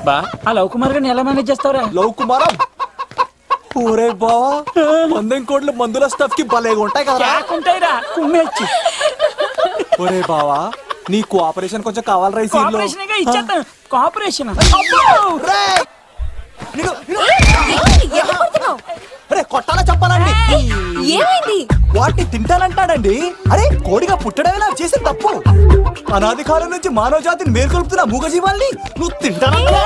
బా ఆ లవ్ కుమార్ గారిని ఎలా మేనేజ్ చేస్తావురా? లవ్ కుమారం ఊరే బావా 100 కోట్ల మందుల స్టఫ్ కి భలేగా ఉంటాయి కదా. ఉంటాయిరా కుమ్మేచ్చి. ఒరే బావా నీ కోఆపరేషన్ కొంచెం కావాలరా ఈ సీన్ లో. ఇచ్చేస్తాను కోఆపరేషన్. అరే కొట్టాలా చెప్పాలండి? ఏమైంది? వాటిని తింటానంటాడండి. అరే కోడిగా పుట్టడమే నాకు చేసిన తప్పు. అనాది కాలం నుంచి మానవ జాతిని మేల్కొల్పుతున్న మూగజీవాల్ని నువ్వు తింటానంటా.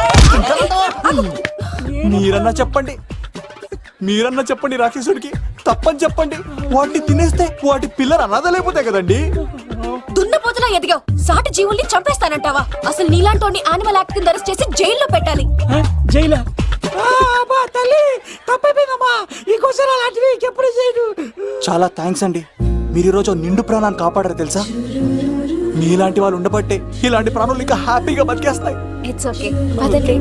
మీరన్నా చెప్పండి రాక్షసుడికి తప్పని చెప్పండి. వాటిని తినేస్తే వాటి పిల్లలు అనాథలైపోతాయి కదండి. దున్నపోతులా ఎదిగావు, సాటి జీవుల్ని చంపేస్తానంటావా? అసలు నీలాంటి యానిమల్ యాక్ట్ కింద అరెస్ట్ చేసి జైల్లో పెట్టాలి. జైలా? చాలా థ్యాంక్స్ అండి. మీరు ఈరోజు నిండు ప్రాణాన్ని కాపాడారు తెలుసా. మీలాంటి వాళ్ళు ఉండబట్టే ఇలాంటి ప్రాణులు ఇంకా హ్యాపీగా బతికేస్తాయి. ఇట్స్ ఓకే పదండి.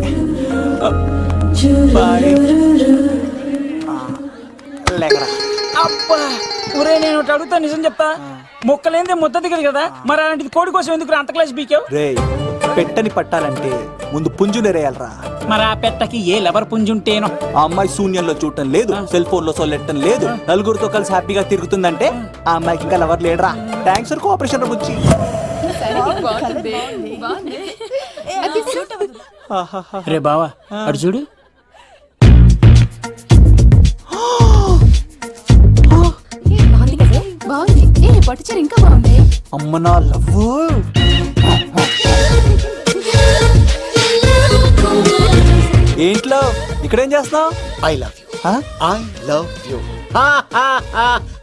అబ్బా ఒరే నేను ఒకటి అడుగుతా, నిజం చెప్తా. మొక్కలేందే ముద్ద దిగదు కదా, మరి అలాంటిది కోడి కోసం ఎందుకు అంత క్లాస్ బీకావు? రే పెట్టని పట్టాలంటే ముందు పుంజు నెరేయాలరా. మరి ఆ పెట్టకి ఏ లవర్ పుంజుంటేనో. ఆ అమ్మాయి శూన్యంలో చూడటం లేదు, సెల్ ఫోన్ లో సొల్లెట్టం లేదు, నలుగురితో కలిసి హ్యాపీగా తిరుగుతుందంటే ఆ అమ్మాయికి ఇంకా లవర్ లేడరా. థ్యాంక్స్ ఫర్ కోఆపరేషన్ బుజ్జి. రే బావా అడు చూడు. బాగుంది. పట్టుచారు ఇంకా బాగుంది. అమ్మ నా లవ్. ఏంట్లో ఇక్కడేం చేస్తున్నావు? I love you. I love you.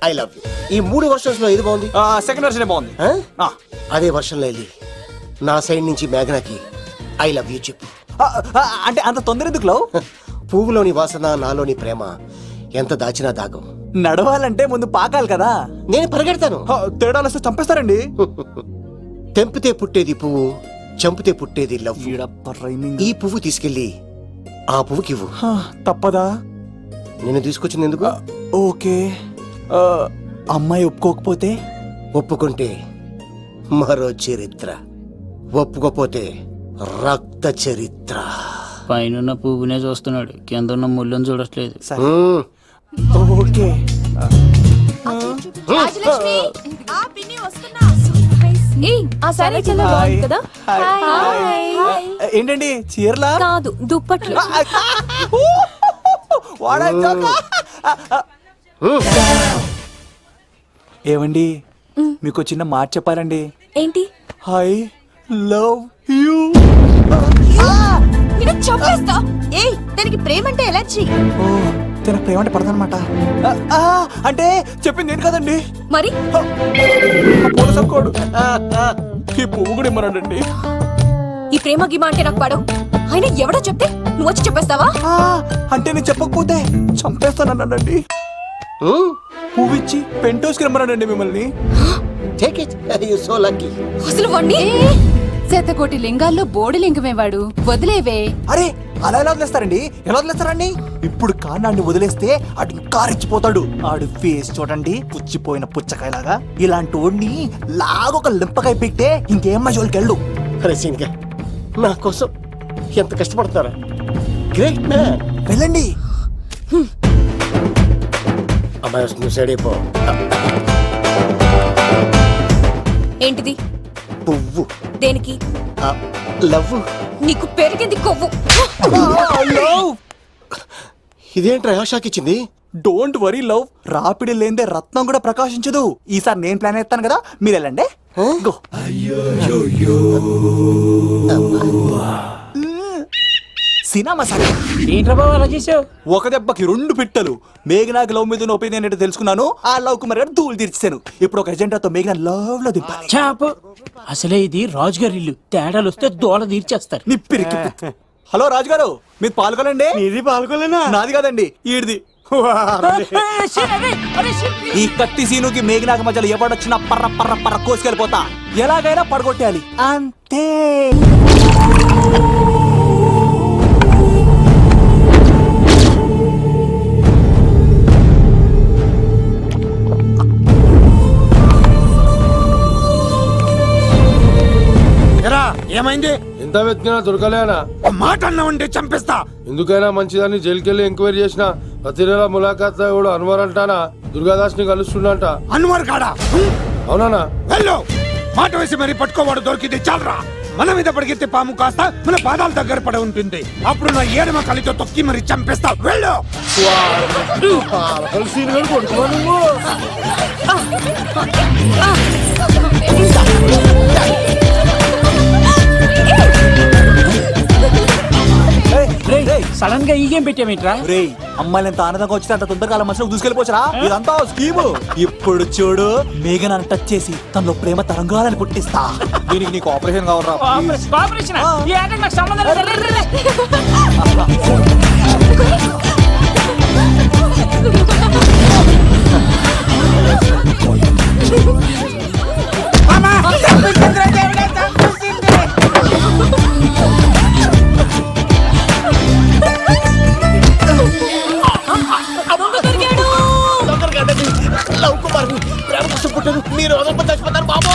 I love you. ఈ 3 వర్షన్స్ లో ఏది బాగుంది? సెకండ్ వర్షన్ బాగుంది. అదే వర్షంలో వెళ్ళి నా సైడ్ నుంచి మేఘనాకి ఐ లవ్ యూ చెప్పు. అంటే అంత తొందర ఎందుకు లవ్? పువ్వులోని వాసన నాలోని ప్రేమ ఎంత దాచినా దాగం. నడవాలంటే ముందు పాకాలి కదా. నేను పరిగెడతాను. తేడాలు వస్తే చంపేస్తారండి. తెంపితే పుట్టేది పువ్వు, చంపితే పుట్టేది లవ్. ఈ పువ్వు తీసుకెళ్ళి ఆ పువ్వుకి ఇవ్వు. తప్పదా? నేను తీసుకొచ్చింది ఎందుకు? ఓకే. అమ్మాయి ఒప్పుకోకపోతే? ఒప్పుకుంటే మరో చరిత్ర, ఒప్పుకోపోతే రక్త చరిత్ర. పైన పువ్వునే చూస్తున్నాడు, కింద ఉన్న ముళ్ళని చూడట్లేదు. ఓకే. ఏంటండి చీరలా? కాదు దుప్పట్లు. ఏమండి మీకు చిన్న మాట చెప్పాలండి. ఏంటి? I love you. చంపేస్తా. ఏయ్ దానికి ప్రేమ అంటే ఎలర్జీ. తనకు ప్రేమ అంటే పడదనమాట. అంటే చెప్పింది నేను కదండి. మరి కోడు ఈ పువ్వు కూడా ఇమ్మన్నాడండి. ఈ ప్రేమ గిమ అంటే నాకు పడవు. అయినా ఎవడో చెప్తే నువ్వు వచ్చి చెప్పేస్తావా? అంటే నేను చెప్పకపోతే చంపేస్తానన్నాడండి. పువ్విచ్చి పెంటోస్కి రమ్మన్నాడండి మిమ్మల్ని. అసలు వాణ్ణి శతకోటి లింగాల్లో బోడి లింగమేవాడు. వదిలేవే. అరే అలా ఎలా వదిలేస్తారండి? ఎలా వదిలేస్తారండి? ఇప్పుడు కాన్నాడిని వదిలేస్తే ఆడు ఇంకా రెచ్చిపోతాడు. ఆడు ఫేస్ చూడండి, పుచ్చిపోయిన పుచ్చకాయలాగా. ఇలాంటి వాడిని లాగొక లింపకాయ పెట్టే ఇంకేం జోలికి వెళ్ళు. నా కోసం ఎంత కష్టపడతారా? Great man. వెళ్ళండి. అమ్మాయి నువ్వు సైడ్ అయిపో. ఏంటిది? పువ్వు. దేనికి? లవ్. నీకు పెరిగింది కొవ్వు. ఇదేంట్రా షాక్ ఇచ్చింది? Don't worry love. రాపిడి లేదే రత్నం కూడా ప్రకాశించదు. ఈసారి నేను ప్లాన్ ఎత్తాను కదా, మీరు వెళ్ళండి. గో. సినిమా సరే. ఏంట్రా బాబు అలా చేసావు? ఒక దెబ్బకి 2 పిట్టలు. మేఘనాకి లవ్ మీద ఒపీనియన్ ఏంటో తెలుసుకున్నాను. ఆ లవ్ కుమార్ గారు ధూళి తీర్చాను. ఇప్పుడు ఒక ఎజెండాతో మేఘనా లవ్ లో దింపాలి. చాపు. అసలే ఇది రాజుగారి ఇల్లు, తేడాలు వస్తే దోళ తీర్చేస్తారు. నిప్పిరికి. హలో రాజుగారు, మీరు పాల్గొనండి. ఇది పాల్గొలేనా? నాది కాదండి, ఈడిది. ఈ కత్తి సీనుకి మేఘనాకి మధ్యలో ఎవడొచ్చినా పర్ర పర్ర పర్ర కోసుకెళ్ళిపోతా. ఎలాగైనా పడగొట్టాలి అంతే. ఏమైంది? ఎంత వెతికినా దొరకలేనా? మాట అన్నావంటే చంపేస్తా. ఎందుకైనా మంచిదని జైలుకెళ్ళి ఎంక్వైరీ చేసిన ప్రతి నెల ములాఖాత్ కూడా అన్వర్ అంటానా దుర్గాదాస్ ని కలుస్తుండంట. అన్వర్ కాడా? అవునా? వెళ్ళు, మాట వేసి మరి పట్టుకోవాడు దొరికింది చాలరా. మన మీద పడిగితే పాము కాస్త మన పాదాల దగ్గర పడి ఉంటుంది. అప్పుడు నా ఏడమ కలితో తొక్కి మరి చంపేస్తా. వెళ్ళు. సడన్ గా ఈ గేమ్ పెట్టామేంట్రా? రే అమ్మాయిలు ఎంత ఆనందంగా వచ్చితే అంత తొందరగా మనసులో దూసుకెళ్ళిపోవచ్చురా. ఇదంతా స్కీము. ఇప్పుడు చూడు, మేఘన టచ్ చేసి తనలో ప్రేమ తరంగాలని పుట్టిస్తా. దీనికి నీకు ఆపరేషన్ కావరా? కోఆపరేషన్ ఈ ఆటకు నాకు సంబంధం లేదు. రే, రే, రే. లవ్ కుమార్ ప్రేమ కోసం పుట్టారు. మీరు వదలకపోతే చచ్చిపోతారు బాబు.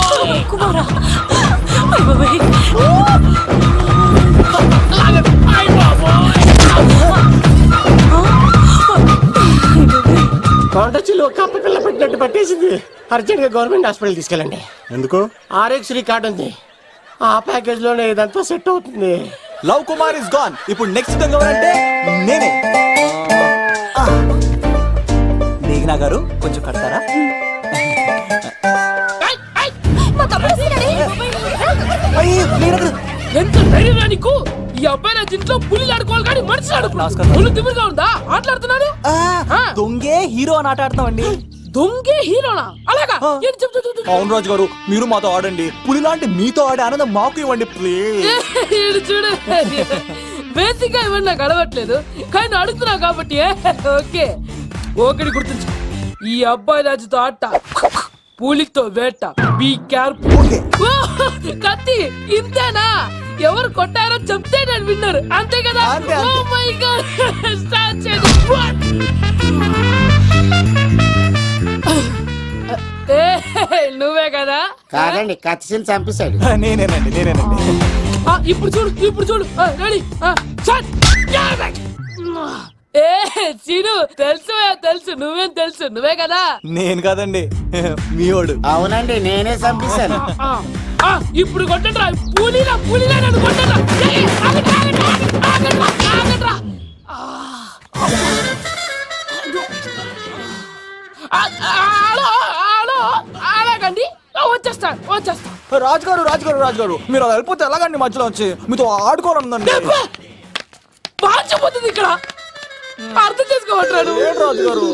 కుమారా కాంటాక్ట్లో కప్ప పిల్ల పెట్టినట్టు పట్టేసింది. అర్జెంట్ గా గవర్నమెంట్ హాస్పిటల్ తీసుకెళ్ళండి. ఎందుకు? ఆర్ఎక్స్ కార్డు ఉంది, ఆ ప్యాకేజ్ లోనే ఇదంతా సెట్ అవుతుంది. Love Kumar is gone. ఇప్పుడు నెక్స్ట్ ఎవరంటే నేనే. మేఘనా గారు కొంచెం కడతారా? మా తమ్ముడు వస్తున్నాడే. ఎంత ధైర్యం నీకు? ఈ అబ్బాయి నా ఇంట్లో పులిలు ఆడుకోవాలి కానీ మనిషి నమస్కారం. పులి తిమ్మిగా ఉందా? ఆటలాడుతున్నాడు. దొంగే హీరో అని ఆట ఆడతామండి. దొంగే హీరోనా? అలాగా? ఏంటి చెప్పు, చెప్పు, చెప్పు. అవును రాజు గారు, మీరు మాతో ఆడండి. పులి లాంటి మీతో ఆడే ఆనందం మాకు ఇవ్వండి ప్లీజ్. ఈడు చూడు, బేసిక్ గా ఇవన్నీ నాకు అడవట్లేదు కానీ అడుగుతున్నావు కాబట్టి ఓకే. ఒకటి గుర్తుంచు, ఈ అబ్బాయి రాజుతో ఆట, పులితో వేట. Be careful. కత్తి ఇంతేనా? ఎవరు కొట్టారో చెప్తే నేను విన్నారు, అంతే కదా? అంతే, అంతే. ఓ మై గాడ్, స్టార్ట్ చేయండి. నువ్వే కదా? కాదండి, కత్తిని చంపేశాడు. నేనేనండి. ఇప్పుడు చూడు, ఇప్పుడు చూడు. రెడీ? ఏ చీను, తెలుసు నువ్వేం తెలుసు, నువ్వే కదా? నేను కాదండి, మీ వాడు. అవునండి, నేనే చంపేశాను. ఇప్పుడు కొట్టండి. పూలీలా నన్ను కొట్టండి. అలాగండి, వచ్చేస్తా. రాజుగారు మీరు అలా వెళ్ళిపోతే ఎలాగండి? మధ్యలో వచ్చి మీతో ఆడుకోవాలనుందండి. బాగుపోతుంది ఇక్కడ, అర్థం చేసుకోవట్లేదు. రాజుగారు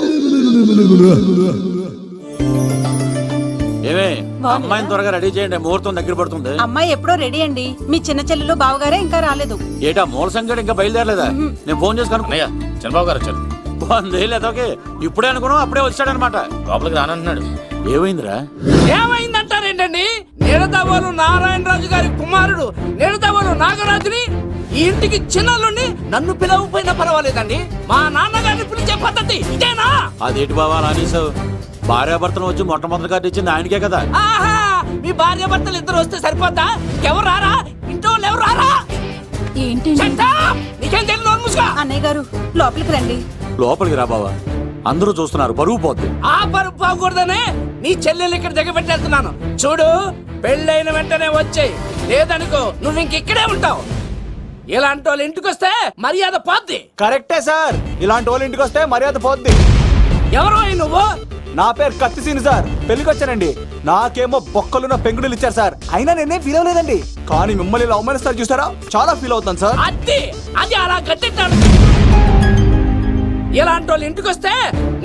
ఏమే, అమ్మాయిని త్వరగా రెడీ చేయండి, ముహూర్తం దగ్గర పడుతుంది. అమ్మాయి ఎప్పుడో రెడీ అండి. మీ చిన్న చెల్లెలు బావగారే ఇంకా రాలేదు. ఏటా మూల సంగడి ఇంకా బయలుదేరలేదా? నేను ఫోన్ చేసి కనుక్కున్నాయా? చంద్రబాబు గారు వచ్చారు. లేదోకే ఇప్పుడే అనుకున్నావు, అప్పుడే వచ్చాడనమాట. లోపలికి రానంటున్నాడు. ఏమైందిరా? ఏమైందంటారేంటండి? నిడదవోలు నారాయణరాజు గారి కుమారుడు నిడదవోలు నాగరాజుని ఈ ఇంటికి చిన్నలుండి నన్ను పిలవకపోయినా పర్వాలేదండి, మా నాన్నగారిని పిలిచే పద్ధతి ఇదేనా? అదేంటి బావా రానీసావు? భార్యాభర్తలు వచ్చి మొట్టమొదటి కార్డు ఇచ్చింది ఆయనకే కదా. ఆహా, మీ భార్య భర్తలు ఇద్దరు వస్తే సరిపోద్దా? ఎవరు రారా? ఇంట్లో ఎవరు రారా? ఏంటి నీకేం తెలియదు ముసుగా. అన్నయ్య గారు లోపలికి రండి. లోపలికి రా బావా, అందరూ చూస్తున్నారు, బరువు పోద్ది. ఆ పరుపు పోకూడదనే నీ చెల్లెలు ఇక్కడ దిగబెట్టేస్తున్నాను. చూడు, పెళ్ళైన వెంటనే వచ్చేయి, లేదనుకో నువ్వు ఇంకెక్కడే ఉంటావు. ఇలాంటి వాళ్ళు ఇంటికి వస్తే మర్యాద పోద్ది. కరెక్టే సార్, ఇలాంటి వాళ్ళ ఇంటికి వస్తే మర్యాద పోద్ది. ఎవరో నువ్వు? నా పేరు కత్తిసీని సార్, పెళ్లికి వచ్చానండి. నాకేమో బొక్కలున్న పెంగుడులు ఇచ్చారు సార్, అయినా నేనే ఫీల్ అవ్వలేదండి. కానీ మిమ్మల్ని ఇలా అవమానిస్తారు చూసారా, చాలా ఫీల్ అవుతాను సార్. అది అలా గట్టిట్టాడు. ఇలాంటి వాళ్ళు ఇంటికి వస్తే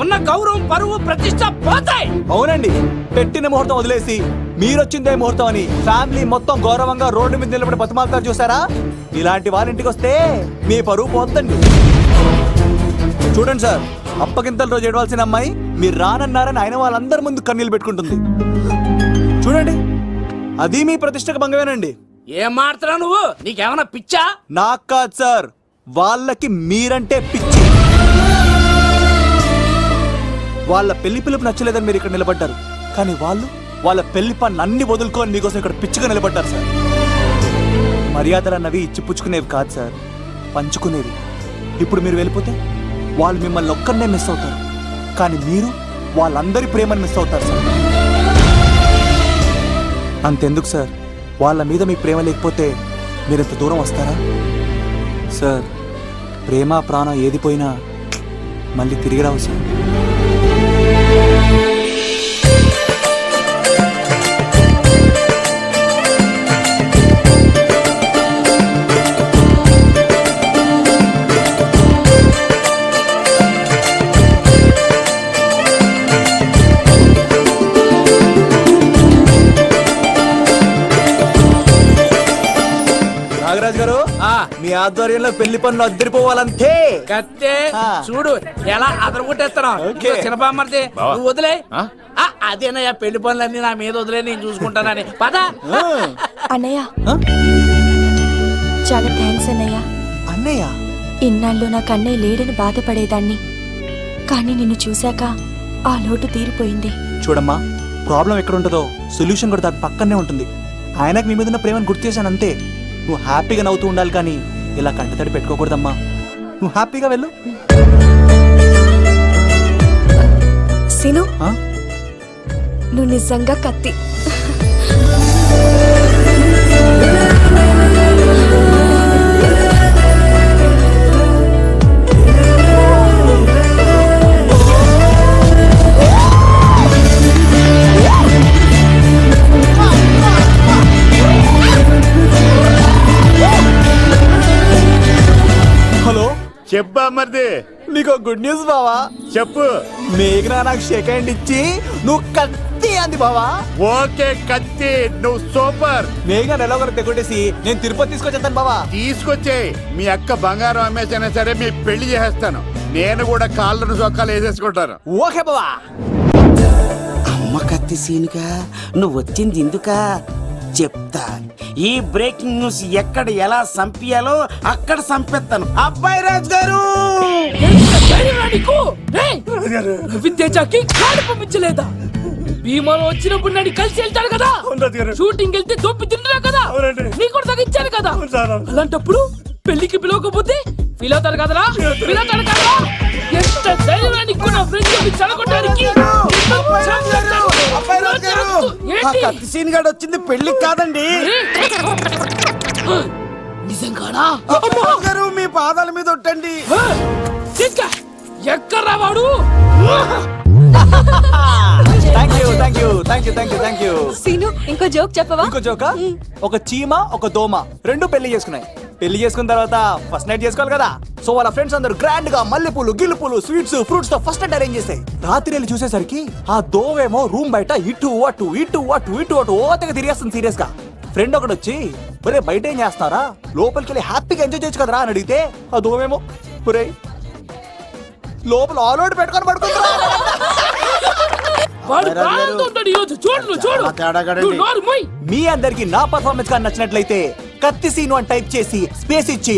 ఉన్న గౌరవం, పరువు, ప్రతిష్ట పోతాయి. అవునండి, పెట్టిన ముహూర్తం వదిలేసి మీరొచ్చిందే ముహూర్తం అని ఫ్యామిలీ మొత్తం గౌరవంగా రోడ్డు మీద నిలబడి బతిమాలుతారు చూసారా. ఇలాంటి వాళ్ళ ఇంటికి వస్తే మీ పరువు పోతండి. చూడండి సార్, అప్పగింతల రోజు ఏడవలసిన అమ్మాయి మీరు రానన్నారని ఆయన వాళ్ళందరి ముందు కన్నీళ్ళు పెట్టుకుంటుంది. చూడండి, అది మీ ప్రతిష్టకు భంగమేనండి. ఏం మాట్లాడుతున్నావు నువ్వు? నీకేమన్నా పిచ్చా? నాకు కాదు సార్, వాళ్ళకి మీరంటే పిచ్చి. వాళ్ళ పెళ్లి పిలుపు నచ్చలేదని మీరు ఇక్కడ నిలబడ్డారు, కానీ వాళ్ళు వాళ్ళ పెళ్లి పనులు అన్ని వదులుకొని మీకోసం ఇక్కడ పిచ్చిగా నిలబడ్డారు సార్. మర్యాదలు అన్నవి ఇచ్చిపుచ్చుకునేవి కాదు సార్, పంచుకునేవి. ఇప్పుడు మీరు వెళ్ళిపోతే వాళ్ళు మిమ్మల్ని ఒక్కరినే మిస్ అవుతారు, కానీ మీరు వాళ్ళందరి ప్రేమను మిస్ అవుతారు సార్. అంతెందుకు సార్, వాళ్ళ మీద మీ ప్రేమ లేకపోతే మీరు ఇంత దూరం వస్తారా సార్? ప్రేమ ప్రాణం ఏది పోయినా మళ్ళీ తిరిగి రావు సార్. నాగరాజ్ గారు, మీ ఆధ్వర్యంలో పెళ్లి పనులు అద్దరిపోవాలంతే. కత్తే ఆ. చూడు ఎలా అదరగొట్టేస్తాను. ఓకే. చిన్నబామ్మర్ది నువ్వు వదిలే. అదేనయ్యా పెళ్లి పనులన్నీ నా మీద వదిలే, నేను చూసుకుంటానని పద. అన్నయ్య ఆ? చాలా థ్యాంక్స్ అన్నయ్య. అన్నయ్య ఇన్నాళ్ళు నాకు అన్నయ్య లేడని బాధపడేదాన్ని, కానీ నిన్ను చూశాక ఆ లోటు తీరిపోయింది. చూడమ్మా, ప్రాబ్లం ఎక్కడ ఉంటుందో సొల్యూషన్ కూడా దాని పక్కనే ఉంటుంది. ఆయనకు మీ మీద ఉన్న ప్రేమను గుర్తు చేశాను అంతే. నువ్వు హ్యాపీగా నవ్వుతూ ఉండాలి, కానీ ఇలా కంటతడి పెట్టుకోకూడదమ్మా. నువ్వు హ్యాపీగా వెళ్ళు. సీను, ఆ? నువ్వు నిజంగా కత్తి. హలో, చెప్పా మరిది, నీకు గుడ్ న్యూస్ బావా. చెప్పు. మేఘనా నాకు షేక్ హ్యాండ్ ఇచ్చి నువ్వు కత్తి అంది బావా. ఓకే కత్తి, నువ్వు సూపర్. మేఘనా ఎలా ఒకరు తెగొట్టేసి నేను తిరుపతి తీసుకొచ్చేస్తాను బావా. తీసుకొచ్చే మీ అక్క బంగారం అమ్మేసైనా సరే మీ పెళ్లి చేసేస్తాను. నేను కూడా కాళ్ళను సొక్కాలు వేసేసుకుంటాను. ఓకే బావా. అమ్మ కత్తి సీనుగా నువ్వు వచ్చింది ఎందుకా చెప్తా. ఈ బ్రేకింగ్ న్యూస్ ఎక్కడ ఎలా సంపియాలో అక్కడ సంపేస్తాను. అబ్బాయి రాజు గారు, విద్యాకి కాడు పంపించలేదా? భీమాలో వచ్చినప్పుడు నన్ను కలిసి వెళ్తాడు కదా, షూటింగ్ వెళ్తే దొప్పి తింటున్నా కదా, నీకు కూడా తగ్గించాను కదా. అలాంటప్పుడు పెళ్లికి పిలవకపోతే ఫీల్ అవుతారు కదరా, ఫీల్ అవుతారు కదా. ఎంత ధైర్యాన్ని నా ఫ్రెండ్ చదవడానికి కత్తి సీన్ గారు వచ్చింది పెళ్లికి కాదండి. నిజంగానా? అబ్బాయి గారు మీ పాదాల మీద ఒట్టండి. ఎక్కడ్రా వాడు? Thank you, thank you, thank you, thank you, thank you. Seenu, ఇంకో జోక్ చెప్పవా? ఇంకో జోకా? ఒక చీమ ఒక దోమ రెండు పెళ్లి చేసుకున్నాయి. పెళ్లి చేసుకున్న తర్వాత ఫస్ట్ నైట్ చేసుకోవాలి కదా. సో వాళ్ళ ఫ్రెండ్స్ అందరూ గ్రాండ్ గా మల్లెపూలు గిల్లుపూలు స్వీట్స్ ఫ్రూట్స్ తో ఫస్ట్ నైట్ అరేంజ్ చేశాయి. రాత్రి వెళ్ళి చూసేసరికి ఆ దోవేమో రూమ్ బయట ఇటు అటు ఇటు అటు ఇటు అటు ఓతగా తిరిగేస్తుంది సీరియస్ గా. ఫ్రెండ్ ఒకటి వచ్చి ఒరే బయట ఏం చేస్తారా, లోపలికి వెళ్ళి హ్యాపీగా ఎంజాయ్ చేయొచ్చు కదరా అని అడిగితే ఆ దోవేమో ఒరే లోపల ఆల్ అవుట్ పెట్టుకొని పడుకుంటా. వాడు ప్రాణంతో ఉంటాడు ఈరోజు. చూడు చూడు. నువ్వు నోరు మూయ్. మీ అందరికి నా పర్ఫార్మెన్స్ కానీ నచ్చినట్లయితే కత్తి సీను అని టైప్ చేసి స్పేస్ ఇచ్చి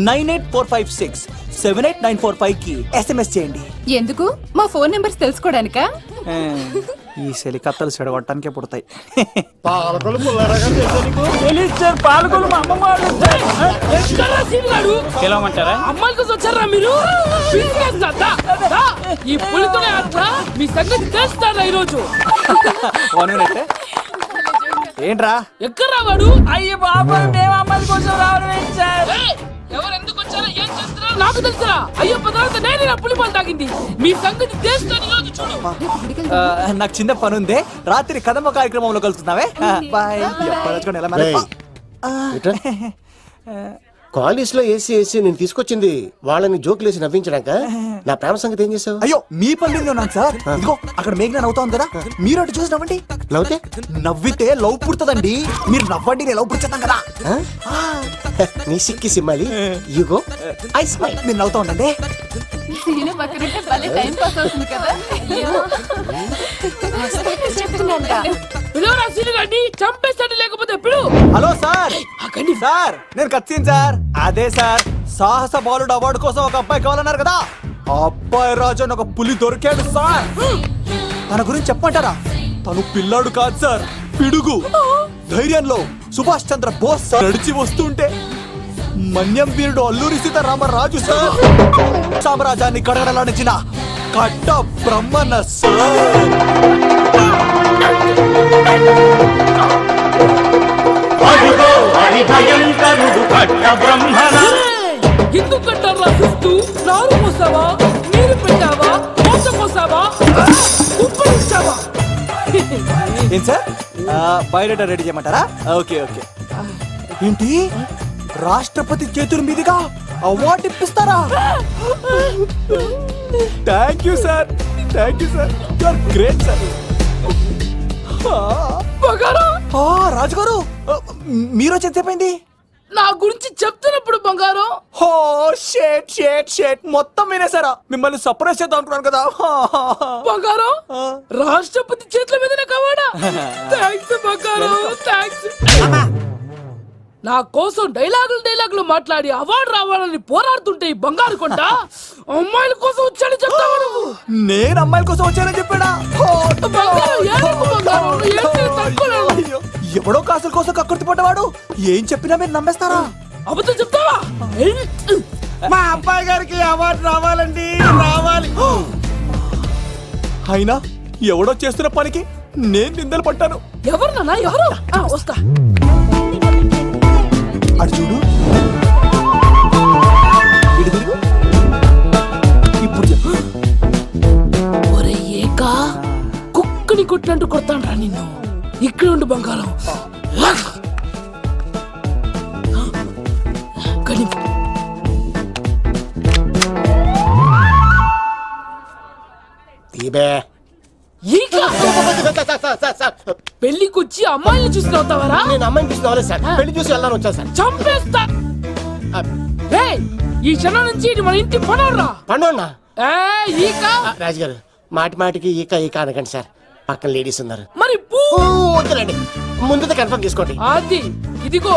9845678945 కి SMS చేయండి. ఎందుకు? మా ఫోన్ నెంబర్స్ తెలుసుకోవడానికా? ఈ సెలికత్తలు చెడగొట్టడానికే పుడతాయి. పిలవమంటారా? అమ్మాయిల కోసం వచ్చారా మీరు? ఈ పులితోనే అట్లా మీ సంగతి తెలుస్తారా ఈరోజు? ఏంట్రా ఎక్కడ వాడు? అయ్యో బాబా, మేము అమ్మాయిల కోసం రావడం ఎవరు ఎందుకు వచ్చారో ఏం చేస్తున్నారో నాకు తెలుసురా. అయ్యో పదార్థ నేనే నా పులిపాలు తాగింది. మీ సంగతి తెలుస్తాను ఈరోజు. చూడు, నాకు చిన్న పని ఉంది, రాత్రి కదమ్మ కార్యక్రమంలో కలుస్తున్నావే. బాయ్. కాలేజ్ లో ఏసీ ఏసీ నేను తీసుకొచ్చింది వాళ్ళని జోకులేసి నవ్వించడాక. నా ప్రేమ సంగతి ఏం చేసావు? అయ్యో మీ పని ఉన్నాను సార్. ఇదిగో అక్కడ మేఘన నవ్వుతా ఉంది కదా, మీరు అటు చూసి నవ్వండి. నవ్వుతే నవ్వితే లవ్ పుడుతుందండి. మీరు నవ్వండి, నేను లవ్ పుడిచేస్తాను కదా. నీ సిక్కి సిమ్మాలి యుగో ఐ స్మైల్. మీరు నవ్వుతా ఉండండి. పిలవరా సీను గారిని, చంపేస్తాడు లేకపోతే పిలు. Hello sir. సార్ నేను కత్తిన్ సార్. అదే సార్, సాహస బాలుడు అవార్డు కోసం ఒక అబ్బాయి కావాలన్నారు కదా. ఆ అబ్బాయి రాజు అని ఒక పులి దొరికాడు సార్. తన గురించి చెప్పంటారా? తను పిల్లాడు కాదు సార్, పిడుగు. ధైర్యంలో సుభాష్ చంద్ర బోస్ సార్ నడిచి వస్తుంటే మన్యం వీరుడు అల్లూరి సీతారామరాజు సార్ సామ్రాజ్యాన్ని కడగడలాడించిన కట్ట బ్రహ్మన్న సార్. ఎందుకు కట్టారా చూస్తూ నారు పోసావా, నీరు పెట్టావా, మోస పోసావా, ఉప్పు ఇచ్చావా? ఏం సార్ బయోడేటా రెడీ చేయమంటారా? Okay okay. ఏంటి రాష్ట్రపతి చేతుల మీదుగా అవార్డు ఇప్పిస్తారా? Thank you sir, thank you sir, you are great sir. బంగారం, రాజుగారు మీరు చెప్పింది నా గురించి చెప్తున్నప్పుడు బంగారం హో షేట్ షేట్ షేట్ మొత్తం వినేసారా? మిమ్మల్ని సర్ప్రైజ్ చేద్దాం అనుకున్నాను కదా. బంగారం, రాష్ట్రపతి చేతుల మీదనే కావాడా? థ్యాంక్స్ బంగారం, థ్యాంక్స్. నా కోసం డైలాగులు మాట్లాడి అవార్డు రావాలని పోరాడుతుంటే ఈ బంగారు కొంట అమ్మాయిల కోసం వచ్చాడని చెప్తావా నువ్వు? నేను అమ్మాయిల కోసం వచ్చానని చెప్పాడా? బంగారం, ఏడుపు బంగారం, ఏంటి తక్కువలేదు? అయ్యో, ఎవడో కాసుల కోసం కక్కుర్తి పడ్డవాడు ఏం చెప్పినా మీరు నమ్మేస్తారా? అబద్ధం చెప్తావా? మా అబ్బాయి గారికి అవార్డు రావాలండి, రావాలి. అయినా ఎవడో చేస్తున్న పనికి నేను నిందలు పట్టాను. ఎవరు నాన్న, ఎవరు? వస్తా. అడు చూడు, ఇటు తిరుగు. ఇప్పుడు చెప్పు. ఒరే ఏకా, కుక్కని కొట్టినట్టు కొడతాను రా నిన్ను. ఇక్కడ ఉండు బంగారం. కానీ ఈక పెళ్లికొచ్చి అమ్మాయిని చూసి నవ్వుతావరా? నేను అమ్మాయిని చూసి రాలేదు సార్, పెళ్లి చూసి వెళ్ళాలని వచ్చాను సార్. చంపేస్తా. ఏయ్, ఈ క్షణం నుంచి ఇది మన ఇంటి పనరా? పండుగ ఈక రాజుగారు మాటి మాటికి ఈక ఈక అనకండి సార్, పక్కన లేడీస్ ఉన్నారు. మరి పూ వద్దులండి, ముందు కన్ఫర్మ్ చేసుకోండి. అది ఇదిగో,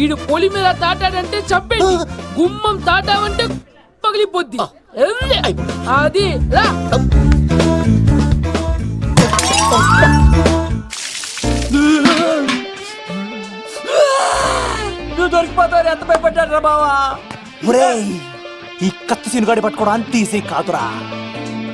ఈడు పొలి మీద తాటాడంటే చంపేసి, గుమ్మం తాటావంటే పగిలిపోద్ది. ఎల్లే. అది రా. నువ్వు దొరికిపోతావు, ఎంత భయపడ్డాడు రా బావా. ఒరేయ్, ఈ కత్తి సీనుగాడి పట్టుకోవడం అంత ఈజీ కాదురా.